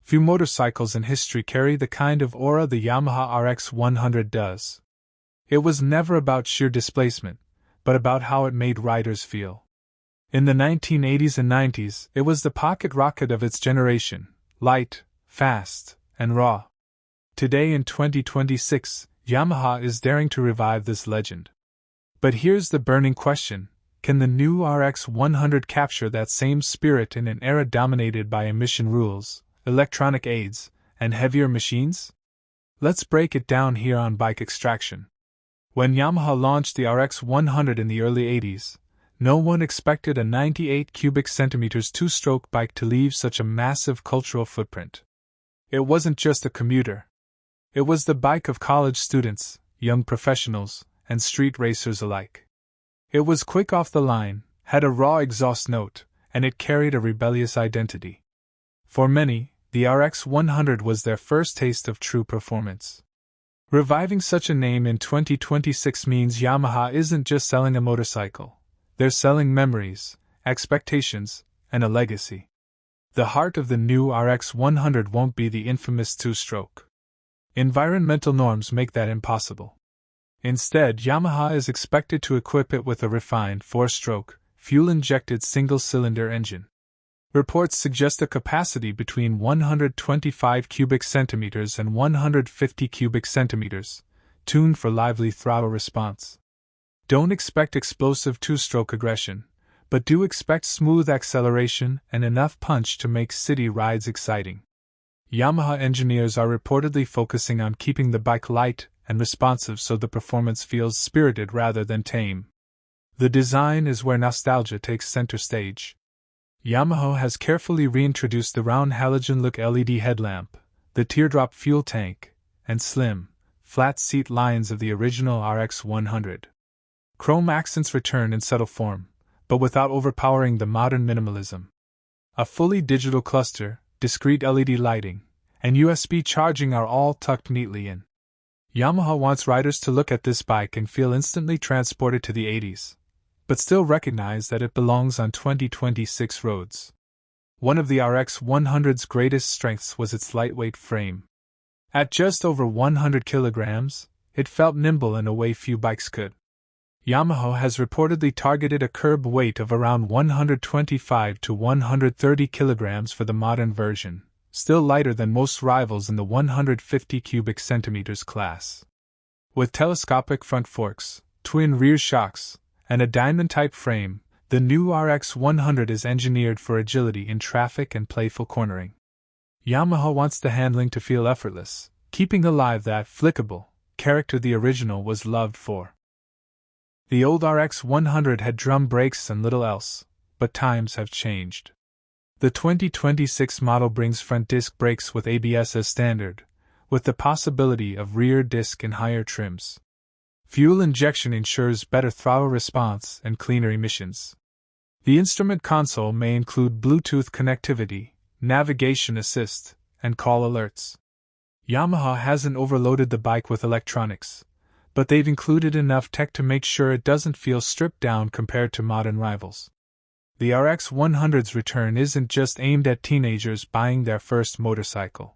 Few motorcycles in history carry the kind of aura the Yamaha RX100 does. It was never about sheer displacement, but about how it made riders feel. In the 1980s and 90s, it was the pocket rocket of its generation, light, fast, and raw. Today in 2026, Yamaha is daring to revive this legend. But here's the burning question: can the new RX100 capture that same spirit in an era dominated by emission rules, electronic aids, and heavier machines? Let's break it down here on Bike Extraction. When Yamaha launched the RX100 in the early 80s, no one expected a 98 cubic centimeters two-stroke bike to leave such a massive cultural footprint. It wasn't just a commuter. It was the bike of college students, young professionals, and street racers alike. It was quick off the line, had a raw exhaust note, and it carried a rebellious identity. For many, the RX100 was their first taste of true performance. Reviving such a name in 2026 means Yamaha isn't just selling a motorcycle. They're selling memories, expectations, and a legacy. The heart of the new RX100 won't be the infamous two-stroke. Environmental norms make that impossible. Instead, Yamaha is expected to equip it with a refined four-stroke, fuel-injected single-cylinder engine. Reports suggest a capacity between 125 cubic centimeters and 150 cubic centimeters, tuned for lively throttle response. Don't expect explosive two-stroke aggression, but do expect smooth acceleration and enough punch to make city rides exciting. Yamaha engineers are reportedly focusing on keeping the bike light and responsive so the performance feels spirited rather than tame. The design is where nostalgia takes center stage. Yamaha has carefully reintroduced the round halogen-look LED headlamp, the teardrop fuel tank, and slim, flat seat lines of the original RX100. Chrome accents return in subtle form, but without overpowering the modern minimalism. A fully digital cluster, discrete LED lighting, and USB charging are all tucked neatly in. Yamaha wants riders to look at this bike and feel instantly transported to the 80s, but still recognize that it belongs on 2026 roads. One of the RX100's greatest strengths was its lightweight frame. At just over 100 kilograms, it felt nimble in a way few bikes could. Yamaha has reportedly targeted a curb weight of around 125 to 130 kilograms for the modern version, still lighter than most rivals in the 150 cubic centimeters class. With telescopic front forks, twin rear shocks, and a diamond-type frame, the new RX100 is engineered for agility in traffic and playful cornering. Yamaha wants the handling to feel effortless, keeping alive that flickable character the original was loved for. The old RX100 had drum brakes and little else, but times have changed. The 2026 model brings front disc brakes with ABS as standard, with the possibility of rear disc in higher trims. Fuel injection ensures better throttle response and cleaner emissions. The instrument console may include Bluetooth connectivity, navigation assist, and call alerts. Yamaha hasn't overloaded the bike with electronics, but they've included enough tech to make sure it doesn't feel stripped down compared to modern rivals. The RX100's return isn't just aimed at teenagers buying their first motorcycle.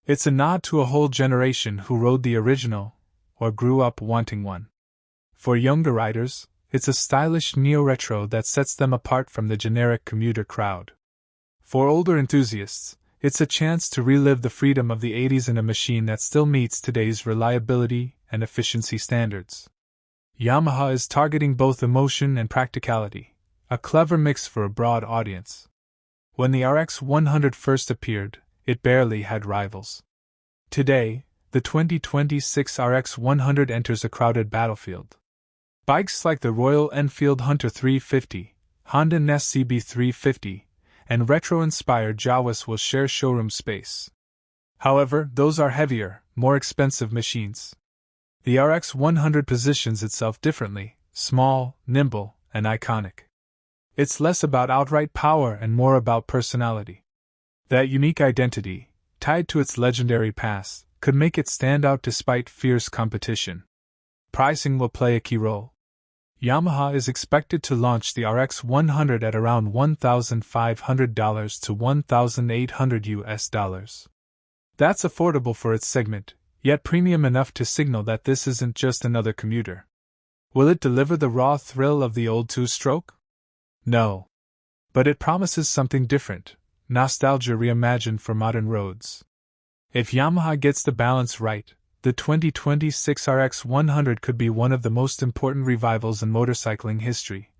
It's a nod to a whole generation who rode the original, or grew up wanting one. For younger riders, it's a stylish neo-retro that sets them apart from the generic commuter crowd. For older enthusiasts, it's a chance to relive the freedom of the 80s in a machine that still meets today's reliability and efficiency standards. Yamaha is targeting both emotion and practicality, a clever mix for a broad audience. When the RX100 first appeared, it barely had rivals. Today, the 2026 RX100 enters a crowded battlefield. Bikes like the Royal Enfield Hunter 350, Honda Nest CB350, and retro-inspired Jawas will share showroom space. However, those are heavier, more expensive machines. The RX100 positions itself differently, small, nimble, and iconic. It's less about outright power and more about personality. That unique identity, tied to its legendary past, could make it stand out despite fierce competition. Pricing will play a key role. Yamaha is expected to launch the RX100 at around $1,500 to $1,800. That's affordable for its segment, yet premium enough to signal that this isn't just another commuter. Will it deliver the raw thrill of the old two-stroke? No. But it promises something different, nostalgia reimagined for modern roads. If Yamaha gets the balance right, the 2026 RX100 could be one of the most important revivals in motorcycling history,